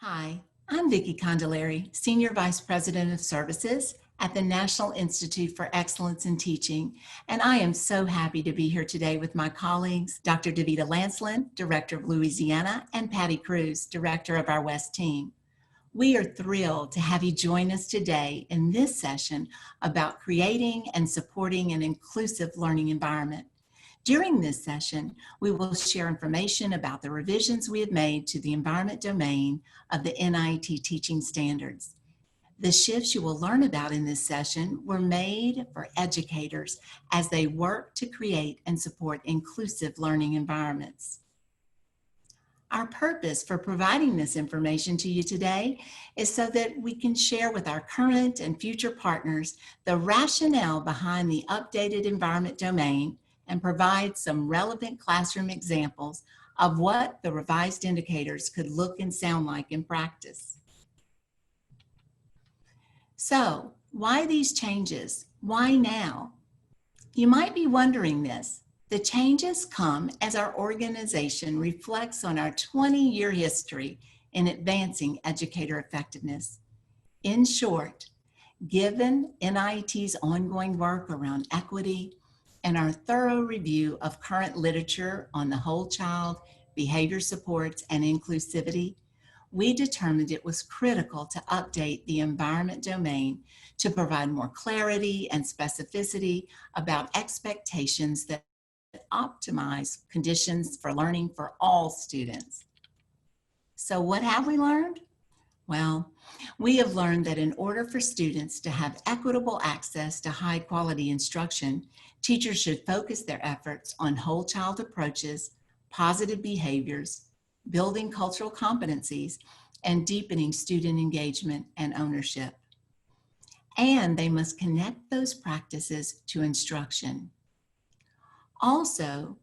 Hi, I'm Vicki Condolari, Senior Vice President of Services at the National Institute for Excellence in Teaching, and I am so happy to be here today with my colleagues, Dr. Davita Lancelin, Director of Louisiana, and Patty Cruz, Director of our West team. We are thrilled to have you join us today in this session about creating and supporting an inclusive learning environment. During this session, we will share information about the revisions we have made to the environment domain of the NIET Teaching Standards. The shifts you will learn about in this session were made for educators as they work to create and support inclusive learning environments. Our purpose for providing this information to you today is so that we can share with our current and future partners the rationale behind the updated environment domain and provide some relevant classroom examples of what the revised indicators could look and sound like in practice. So, why these changes? Why now? You might be wondering this. The changes come as our organization reflects on our 20-year history in advancing educator effectiveness. In short, given NIET's ongoing work around equity and our thorough review of current literature on the whole child, behavior supports, and inclusivity, we determined it was critical to update the environment domain to provide more clarity and specificity about expectations that optimize conditions for learning for all students. So what have we learned? Well, we have learned that in order for students to have equitable access to high quality instruction, teachers should focus their efforts on whole child approaches, positive behaviors, building cultural competencies, and deepening student engagement and ownership. And they must connect those practices to instruction. Also,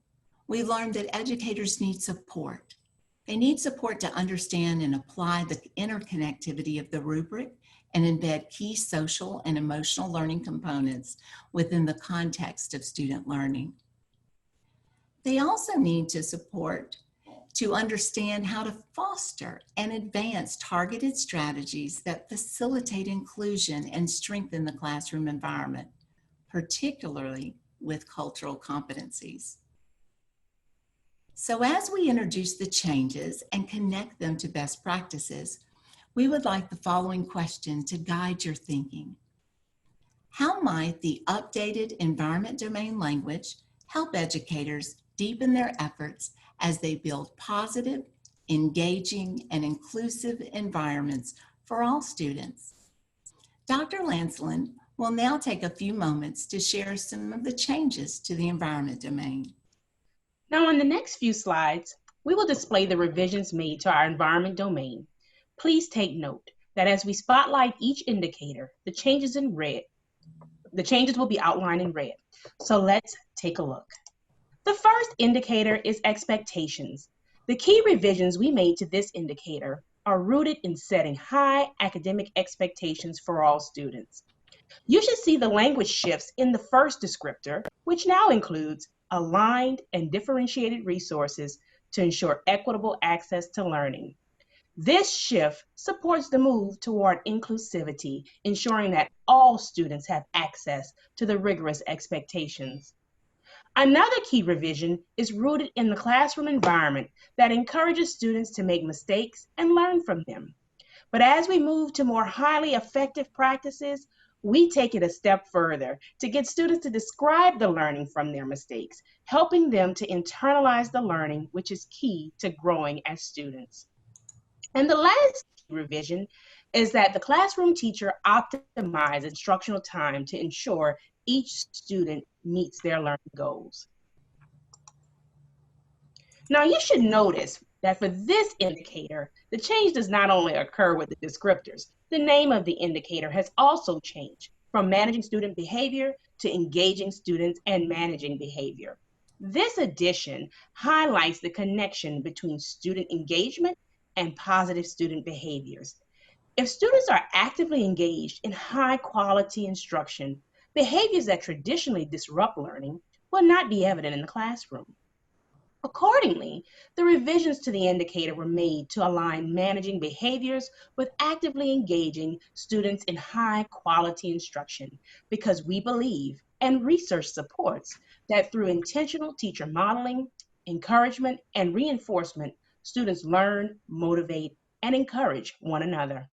we learned that educators need support. They need support to understand and apply the interconnectivity of the rubric and embed key social and emotional learning components within the context of student learning. They also need to support to understand how to foster and advance targeted strategies that facilitate inclusion and strengthen the classroom environment, particularly with cultural competencies. So as we introduce the changes and connect them to best practices, we would like the following question to guide your thinking. How might the updated environment domain language help educators deepen their efforts as they build positive, engaging, and inclusive environments for all students? Dr. Lancelin will now take a few moments to share some of the changes to the environment domain. Now, on the next few slides, we will display the revisions made to our environment domain. Please take note that as we spotlight each indicator, the changes will be outlined in red. So let's take a look. The first indicator is expectations. The key revisions we made to this indicator are rooted in setting high academic expectations for all students. You should see the language shifts in the first descriptor, which now includes aligned and differentiated resources to ensure equitable access to learning. This shift supports the move toward inclusivity, ensuring that all students have access to the rigorous expectations. Another key revision is rooted in the classroom environment that encourages students to make mistakes and learn from them. But as we move to more highly effective practices, we take it a step further to get students to describe the learning from their mistakes, helping them to internalize the learning, which is key to growing as students. And the last revision is that the classroom teacher optimizes instructional time to ensure each student meets their learning goals. Now, you should notice that for this indicator, the change does not only occur with the descriptors. The name of the indicator has also changed from managing student behavior to engaging students and managing behavior. This addition highlights the connection between student engagement and positive student behaviors. If students are actively engaged in high quality instruction, behaviors that traditionally disrupt learning will not be evident in the classroom. Accordingly, the revisions to the indicator were made to align managing behaviors with actively engaging students in high quality instruction, because we believe, and research supports, that through intentional teacher modeling, encouragement, and reinforcement, students learn, motivate, and encourage one another.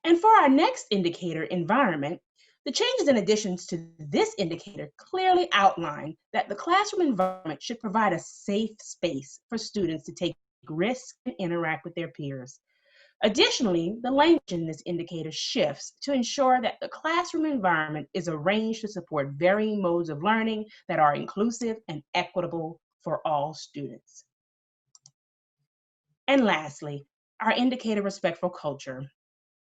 And for our next indicator, environment, the changes and additions to this indicator clearly outline that the classroom environment should provide a safe space for students to take risks and interact with their peers. Additionally, the language in this indicator shifts to ensure that the classroom environment is arranged to support varying modes of learning that are inclusive and equitable for all students. And lastly, our indicator, respectful culture.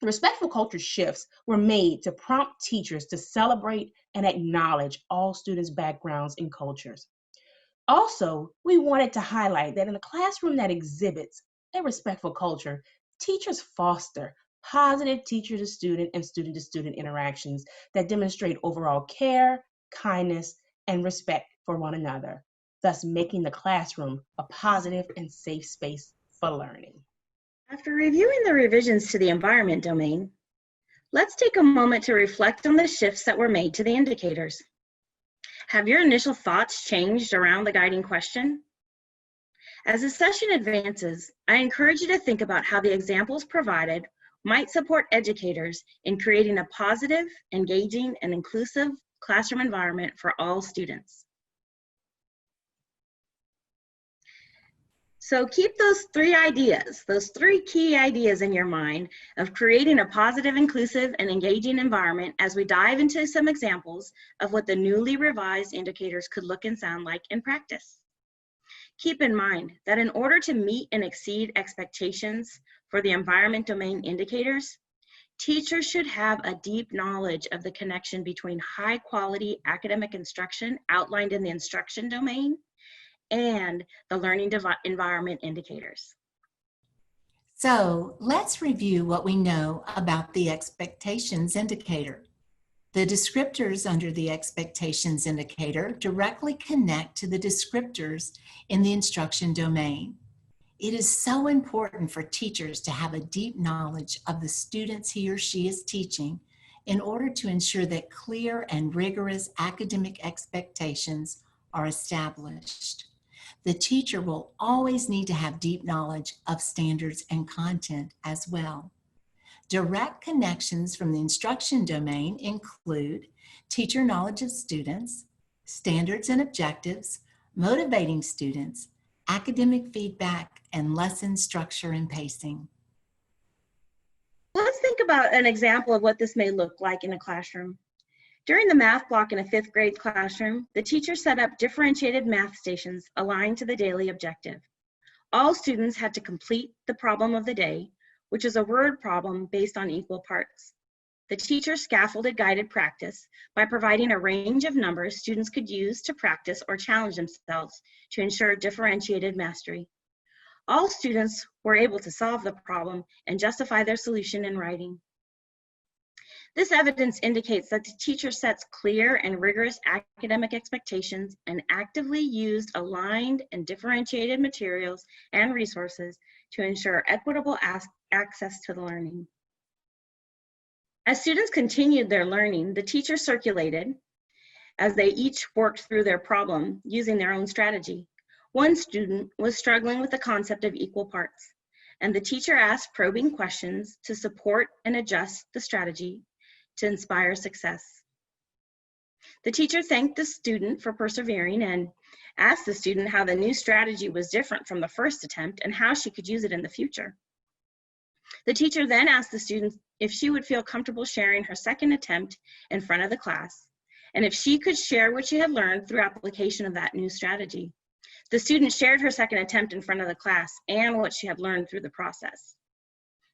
The respectful culture shifts were made to prompt teachers to celebrate and acknowledge all students' backgrounds and cultures. Also, we wanted to highlight that in a classroom that exhibits a respectful culture, teachers foster positive teacher to student and student to student interactions that demonstrate overall care, kindness, and respect for one another, thus making the classroom a positive and safe space for learning. After reviewing the revisions to the environment domain, let's take a moment to reflect on the shifts that were made to the indicators. Have your initial thoughts changed around the guiding question? As the session advances, I encourage you to think about how the examples provided might support educators in creating a positive, engaging, and inclusive classroom environment for all students. So keep those three key ideas in your mind of creating a positive, inclusive, and engaging environment as we dive into some examples of what the newly revised indicators could look and sound like in practice. Keep in mind that in order to meet and exceed expectations for the environment domain indicators, teachers should have a deep knowledge of the connection between high quality academic instruction outlined in the instruction domain and the learning environment indicators. So let's review what we know about the expectations indicator. The descriptors under the expectations indicator directly connect to the descriptors in the instruction domain. It is so important for teachers to have a deep knowledge of the students he or she is teaching in order to ensure that clear and rigorous academic expectations are established. The teacher will always need to have deep knowledge of standards and content as well. Direct connections from the instruction domain include teacher knowledge of students, standards and objectives, motivating students, academic feedback, and lesson structure and pacing. Let's think about an example of what this may look like in a classroom. During the math block in a 5th grade classroom, the teacher set up differentiated math stations aligned to the daily objective. All students had to complete the problem of the day, which is a word problem based on equal parts. The teacher scaffolded guided practice by providing a range of numbers students could use to practice or challenge themselves to ensure differentiated mastery. All students were able to solve the problem and justify their solution in writing. This evidence indicates that the teacher sets clear and rigorous academic expectations and actively used aligned and differentiated materials and resources to ensure equitable access to the learning. As students continued their learning, the teacher circulated as they each worked through their problem using their own strategy. One student was struggling with the concept of equal parts, and the teacher asked probing questions to support and adjust the strategy to inspire success. The teacher thanked the student for persevering and asked the student how the new strategy was different from the first attempt and how she could use it in the future. The teacher then asked the student if she would feel comfortable sharing her second attempt in front of the class, and if she could share what she had learned through application of that new strategy. The student shared her second attempt in front of the class and what she had learned through the process.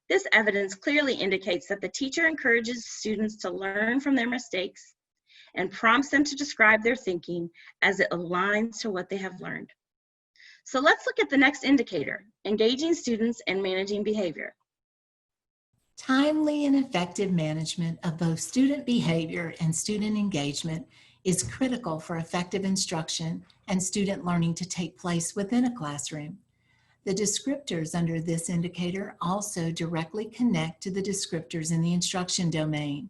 This evidence clearly indicates that the teacher encourages students to learn from their mistakes and prompts them to describe their thinking as it aligns to what they have learned. So let's look at the next indicator, engaging students and managing behavior. Timely and effective management of both student behavior and student engagement is critical for effective instruction and student learning to take place within a classroom. The descriptors under this indicator also directly connect to the descriptors in the instruction domain.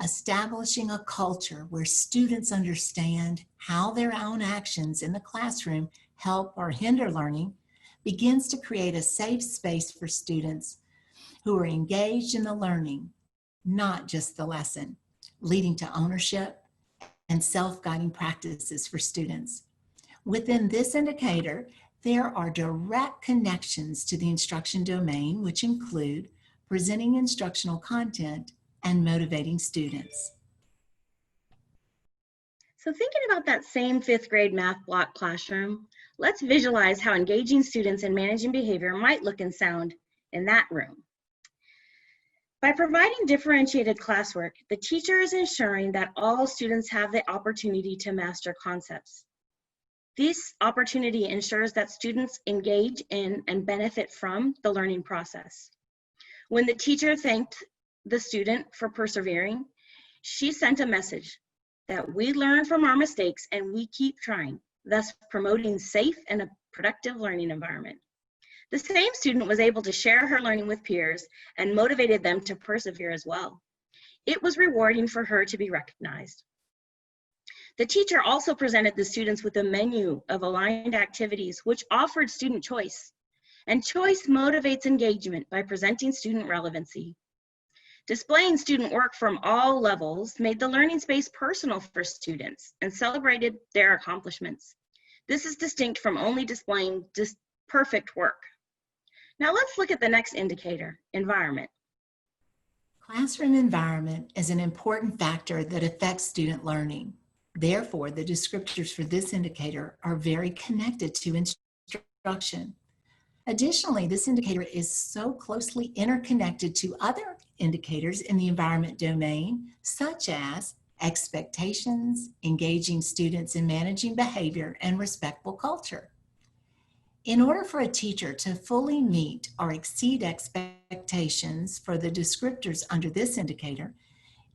Establishing a culture where students understand how their own actions in the classroom help or hinder learning begins to create a safe space for students who are engaged in the learning, not just the lesson, leading to ownership and self-guiding practices for students. Within this indicator, there are direct connections to the instruction domain, which include presenting instructional content and motivating students. So thinking about that same 5th grade math block classroom, let's visualize how engaging students in managing behavior might look and sound in that room. By providing differentiated classwork, the teacher is ensuring that all students have the opportunity to master concepts. This opportunity ensures that students engage in and benefit from the learning process. When the teacher thanked the student for persevering, she sent a message that we learn from our mistakes and we keep trying, thus promoting safe and a productive learning environment. The same student was able to share her learning with peers and motivated them to persevere as well. It was rewarding for her to be recognized. The teacher also presented the students with a menu of aligned activities which offered student choice. And choice motivates engagement by presenting student relevancy. Displaying student work from all levels made the learning space personal for students and celebrated their accomplishments. This is distinct from only displaying perfect work. Now let's look at the next indicator, environment. Classroom environment is an important factor that affects student learning. Therefore, the descriptors for this indicator are very connected to instruction. Additionally, this indicator is so closely interconnected to other indicators in the environment domain, such as expectations, engaging students in managing behavior, and respectful culture. In order for a teacher to fully meet or exceed expectations for the descriptors under this indicator,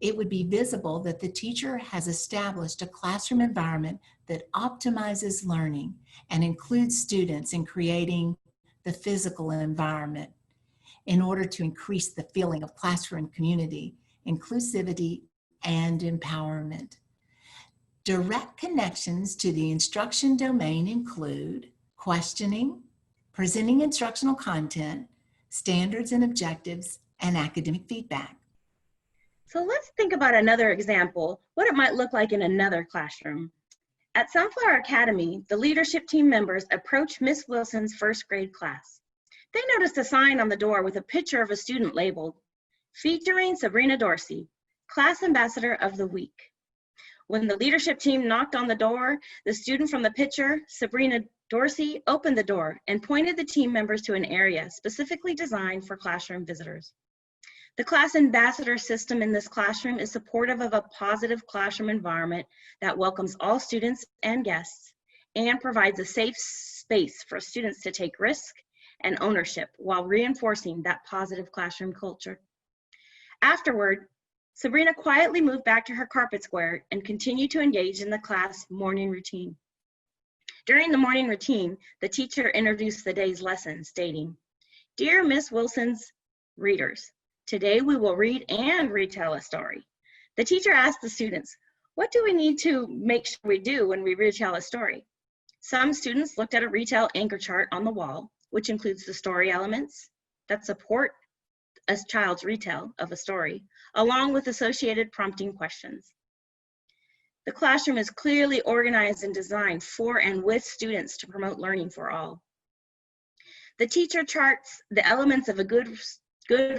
it would be visible that the teacher has established a classroom environment that optimizes learning and includes students in creating the physical environment in order to increase the feeling of classroom community, inclusivity, and empowerment. Direct connections to the instruction domain include questioning, presenting instructional content, standards and objectives, and academic feedback. So let's think about another example, what it might look like in another classroom. At Sunflower Academy, the leadership team members approached Miss Wilson's 1st grade class. They noticed a sign on the door with a picture of a student labeled, featuring Sabrina Dorsey, Class Ambassador of the Week. When the leadership team knocked on the door, the student from the picture, Sabrina Dorsey, opened the door and pointed the team members to an area specifically designed for classroom visitors. The class ambassador system in this classroom is supportive of a positive classroom environment that welcomes all students and guests and provides a safe space for students to take risk and ownership while reinforcing that positive classroom culture. Afterward, Sabrina quietly moved back to her carpet square and continued to engage in the class morning routine. During the morning routine, the teacher introduced the day's lesson, stating, "Dear Miss Wilson's readers, today we will read and retell a story." The teacher asked the students, "What do we need to make sure we do when we retell a story?" Some students looked at a retell anchor chart on the wall, which includes the story elements that support a child's retell of a story, along with associated prompting questions. The classroom is clearly organized and designed for and with students to promote learning for all. The teacher charts the elements of a good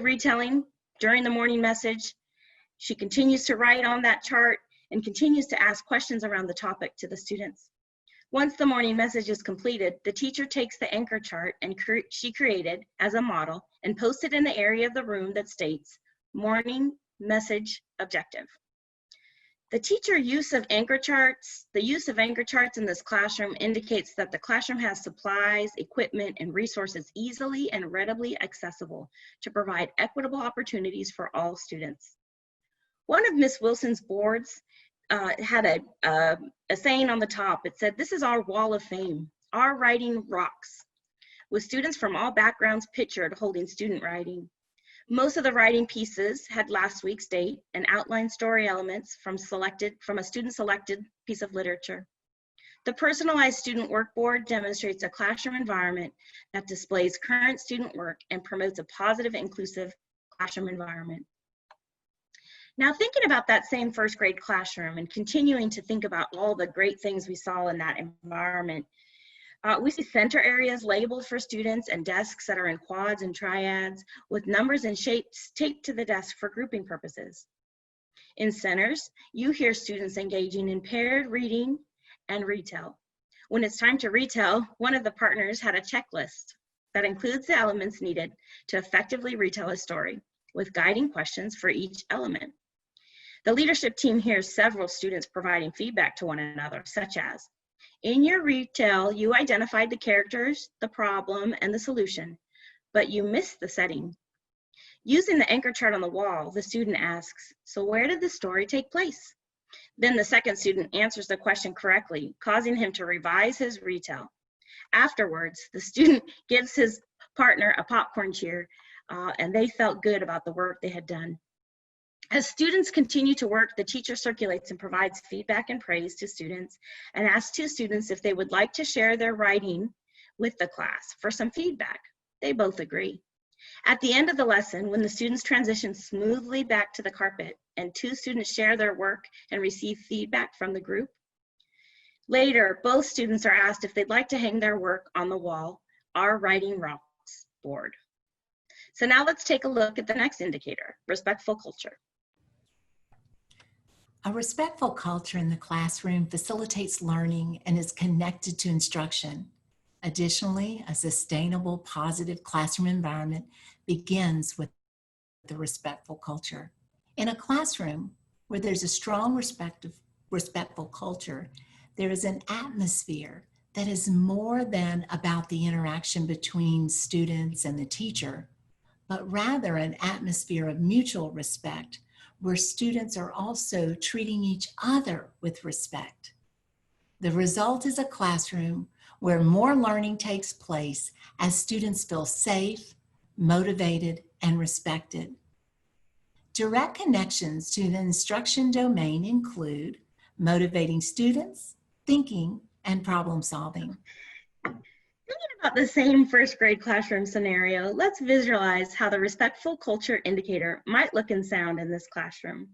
retelling during the morning message. She continues to write on that chart and continues to ask questions around the topic to the students. Once the morning message is completed, the teacher takes the anchor chart and she created as a model and posted in the area of the room that states morning message objective. The use of anchor charts in this classroom indicates that the classroom has supplies, equipment, and resources easily and readily accessible to provide equitable opportunities for all students. One of Ms. Wilson's boards had a saying on the top. It said, "This is our wall of fame. Our writing rocks," with students from all backgrounds pictured holding student writing. Most of the writing pieces had last week's date and outlined story elements from a student-selected piece of literature. The personalized student work board demonstrates a classroom environment that displays current student work and promotes a positive, inclusive classroom environment. Now, thinking about that same first grade classroom and continuing to think about all the great things we saw in that environment, we see center areas labeled for students and desks that are in quads and triads with numbers and shapes taped to the desk for grouping purposes. In centers, you hear students engaging in paired reading and retell. When it's time to retell, one of the partners had a checklist that includes the elements needed to effectively retell a story with guiding questions for each element. The leadership team hears several students providing feedback to one another, such as, "In your retell, you identified the characters, the problem, and the solution, but you missed the setting." Using the anchor chart on the wall, the student asks, "So where did the story take place?" Then the second student answers the question correctly, causing him to revise his retell. Afterwards, the student gives his partner a popcorn cheer, and they felt good about the work they had done. As students continue to work, the teacher circulates and provides feedback and praise to students and asks two students if they would like to share their writing with the class for some feedback. They both agree. At the end of the lesson, when the students transition smoothly back to the carpet and two students share their work and receive feedback from the group, later, both students are asked if they'd like to hang their work on the wall, Our Writing Rocks board. So now let's take a look at the next indicator, respectful culture. A respectful culture in the classroom facilitates learning and is connected to instruction. Additionally, a sustainable, positive classroom environment begins with the respectful culture. In a classroom where there's a strong respectful culture, there is an atmosphere that is more than about the interaction between students and the teacher, but rather an atmosphere of mutual respect where students are also treating each other with respect. The result is a classroom where more learning takes place as students feel safe, motivated, and respected. Direct connections to the instruction domain include motivating students, thinking, and problem solving. Thinking about the same first grade classroom scenario, let's visualize how the respectful culture indicator might look and sound in this classroom.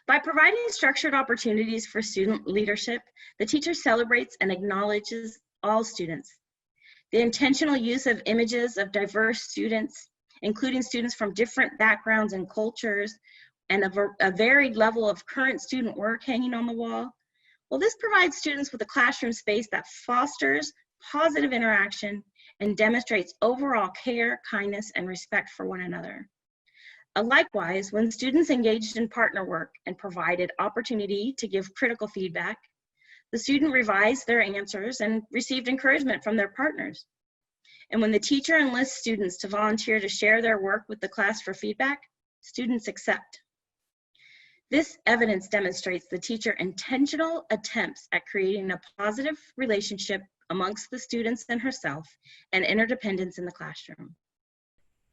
By providing structured opportunities for student leadership, the teacher celebrates and acknowledges all students. The intentional use of images of diverse students, including students from different backgrounds and cultures, and a varied level of current student work hanging on the wall, well, this provides students with a classroom space that fosters positive interaction and demonstrates overall care, kindness, and respect for one another. Likewise, when students engaged in partner work and provided opportunity to give critical feedback, the student revised their answers and received encouragement from their partners. And when the teacher enlists students to volunteer to share their work with the class for feedback, students accept. This evidence demonstrates the teacher's intentional attempts at creating a positive relationship amongst the students and herself and interdependence in the classroom.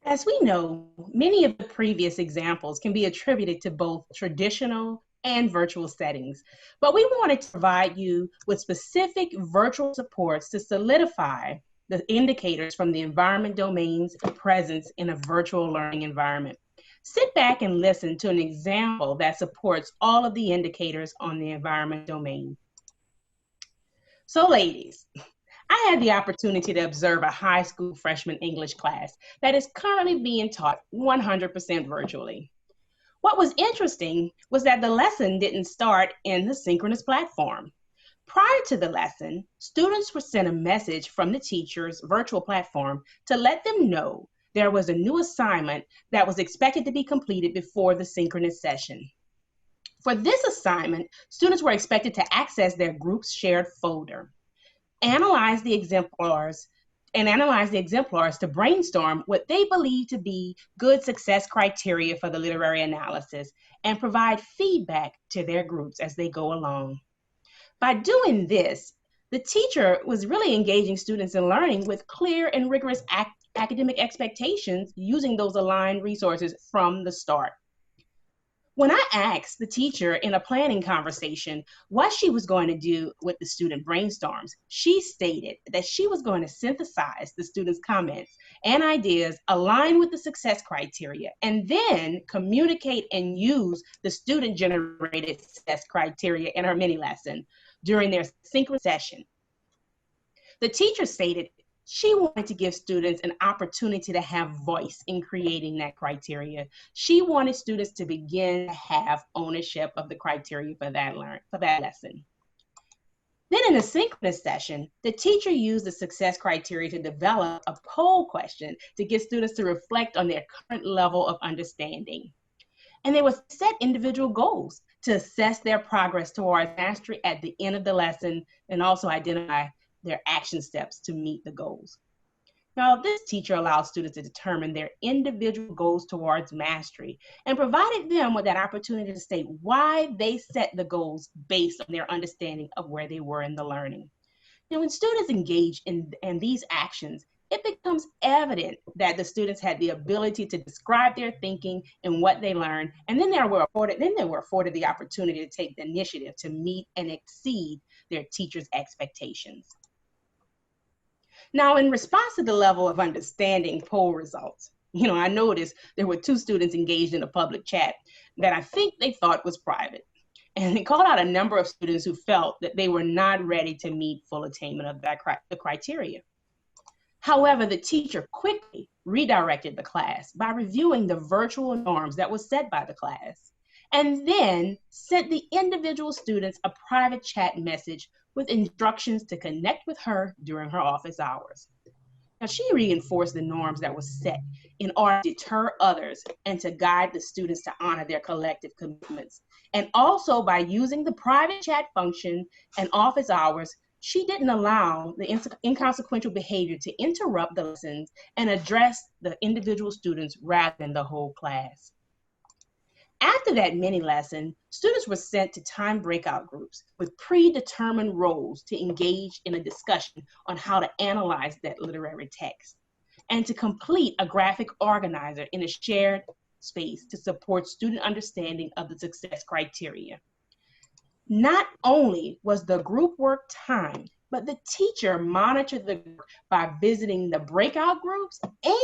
As we know, many of the previous examples can be attributed to both traditional and virtual settings, but we wanted to provide you with specific virtual supports to solidify the indicators from the environment domain's presence in a virtual learning environment. Sit back and listen to an example that supports all of the indicators on the environment domain. So ladies, I had the opportunity to observe a high school freshman English class that is currently being taught 100% virtually. What was interesting was that the lesson didn't start in the synchronous platform. Prior to the lesson, students were sent a message from the teacher's virtual platform to let them know there was a new assignment that was expected to be completed before the synchronous session. For this assignment, students were expected to access their group's shared folder, analyze the exemplars and analyze the exemplars to brainstorm what they believe to be good success criteria for the literary analysis and provide feedback to their groups as they go along. By doing this, the teacher was really engaging students in learning with clear and rigorous academic expectations using those aligned resources from the start. When I asked the teacher in a planning conversation what she was going to do with the student brainstorms, she stated that she was going to synthesize the students' comments and ideas, align with the success criteria, and then communicate and use the student-generated success criteria in her mini lesson during their synchronous session. The teacher stated she wanted to give students an opportunity to have voice in creating that criteria. She wanted students to begin to have ownership of the criteria for that lesson. Then in a synchronous session, the teacher used the success criteria to develop a poll question to get students to reflect on their current level of understanding. And they would set individual goals to assess their progress towards mastery at the end of the lesson and also identify their action steps to meet the goals. Now, this teacher allowed students to determine their individual goals towards mastery and provided them with that opportunity to state why they set the goals based on their understanding of where they were in the learning. Now, when students engage in these actions, it becomes evident that the students had the ability to describe their thinking and what they learned, and then they were afforded the opportunity to take the initiative to meet and exceed their teacher's expectations. Now, in response to the level of understanding poll results, I noticed there were 2 students engaged in a public chat that I think they thought was private. And they called out a number of students who felt that they were not ready to meet full attainment of the criteria. However, the teacher quickly redirected the class by reviewing the virtual norms that was set by the class, and then sent the individual students a private chat message with instructions to connect with her during her office hours. Now, she reinforced the norms that were set in order to deter others and to guide the students to honor their collective commitments. And also by using the private chat function and office hours, she didn't allow the inconsequential behavior to interrupt the lessons and address the individual students rather than the whole class. After that mini lesson, students were sent to time breakout groups with predetermined roles to engage in a discussion on how to analyze that literary text and to complete a graphic organizer in a shared space to support student understanding of the success criteria. Not only was the group work timed, but the teacher monitored the group by visiting the breakout groups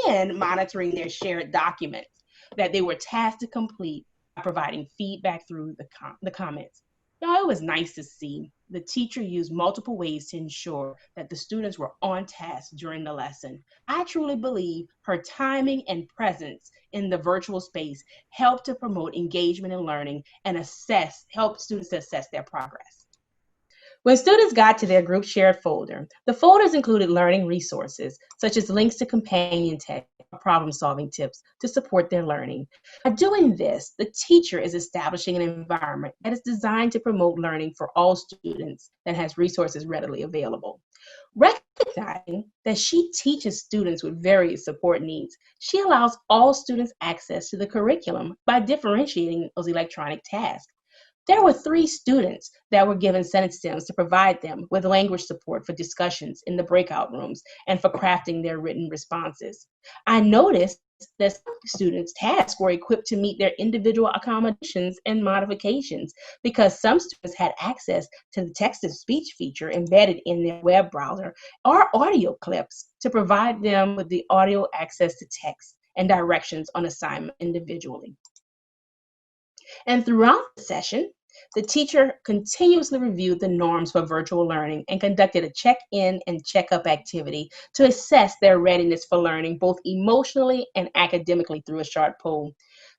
and monitoring their shared documents that they were tasked to complete by providing feedback through the comments. It was nice to see the teacher use multiple ways to ensure that the students were on task during the lesson. I truly believe her timing and presence in the virtual space helped to promote engagement in learning and help students to assess their progress. When students got to their group shared folder, the folders included learning resources, such as links to companion text or problem-solving tips to support their learning. By doing this, the teacher is establishing an environment that is designed to promote learning for all students that has resources readily available. Recognizing that she teaches students with various support needs, she allows all students access to the curriculum by differentiating those electronic tasks. There were 3 students that were given sentence stems to provide them with language support for discussions in the breakout rooms and for crafting their written responses. I noticed that some students' tasks were equipped to meet their individual accommodations and modifications because some students had access to the text-to-speech feature embedded in their web browser or audio clips to provide them with the audio access to text and directions on assignment individually. And throughout the session, the teacher continuously reviewed the norms for virtual learning and conducted a check-in and check-up activity to assess their readiness for learning, both emotionally and academically through a short poll.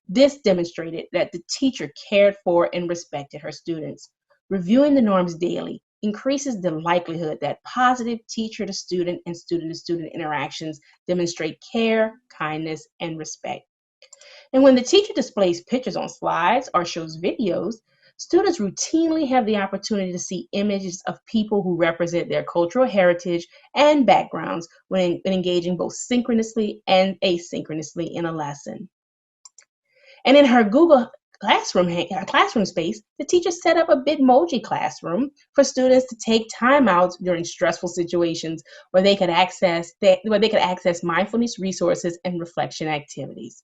This demonstrated that the teacher cared for and respected her students. Reviewing the norms daily increases the likelihood that positive teacher-to-student and student-to-student interactions demonstrate care, kindness, and respect. And when the teacher displays pictures on slides or shows videos, Students routinely have the opportunity to see images of people who represent their cultural heritage and backgrounds when engaging both synchronously and asynchronously in a lesson. And in her Google classroom space, the teacher set up a Bitmoji classroom for students to take time out during stressful situations where they could access mindfulness resources and reflection activities.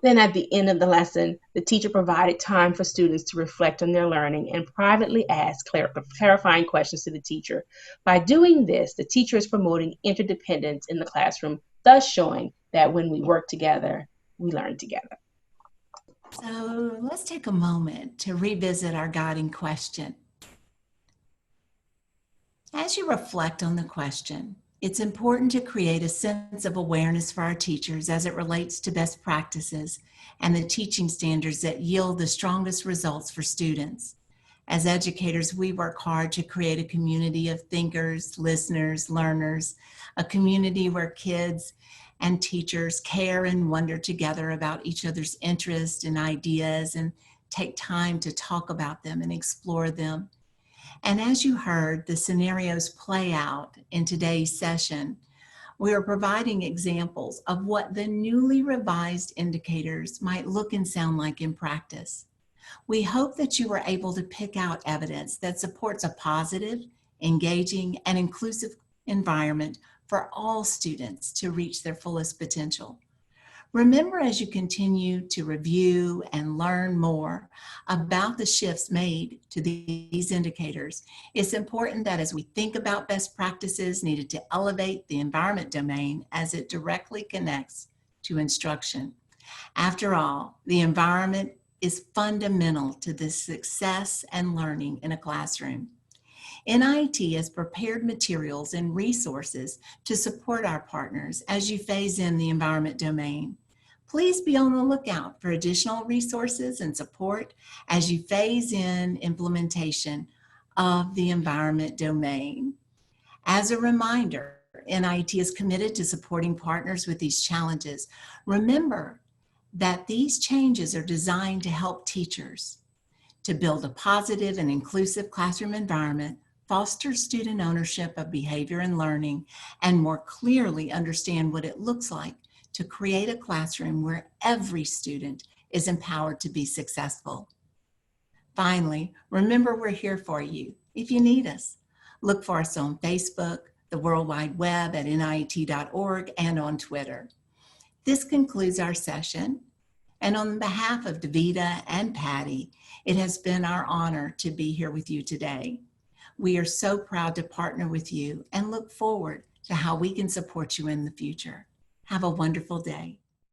Then at the end of the lesson, the teacher provided time for students to reflect on their learning and privately ask clarifying questions to the teacher. By doing this, the teacher is promoting interdependence in the classroom, thus showing that when we work together, we learn together. So let's take a moment to revisit our guiding question. As you reflect on the question, it's important to create a sense of awareness for our teachers as it relates to best practices and the teaching standards that yield the strongest results for students. As educators, we work hard to create a community of thinkers, listeners, learners, a community where kids and teachers care and wonder together about each other's interests and ideas and take time to talk about them and explore them. And as you heard the scenarios play out in today's session, we are providing examples of what the newly revised indicators might look and sound like in practice. We hope that you were able to pick out evidence that supports a positive, engaging, and inclusive environment for all students to reach their fullest potential. Remember, as you continue to review and learn more about the shifts made to these indicators, it's important that as we think about best practices needed to elevate the environment domain as it directly connects to instruction. After all, the environment is fundamental to the success and learning in a classroom. NIET has prepared materials and resources to support our partners as you phase in the environment domain. Please be on the lookout for additional resources and support as you phase in implementation of the environment domain. As a reminder, NIET is committed to supporting partners with these challenges. Remember that these changes are designed to help teachers to build a positive and inclusive classroom environment, foster student ownership of behavior and learning, and more clearly understand what it looks like to create a classroom where every student is empowered to be successful. Finally, remember we're here for you if you need us. Look for us on Facebook, the World Wide Web at NIET.org, and on Twitter. This concludes our session. And on behalf of Davida and Patty, it has been our honor to be here with you today. We are so proud to partner with you and look forward to how we can support you in the future. Have a wonderful day.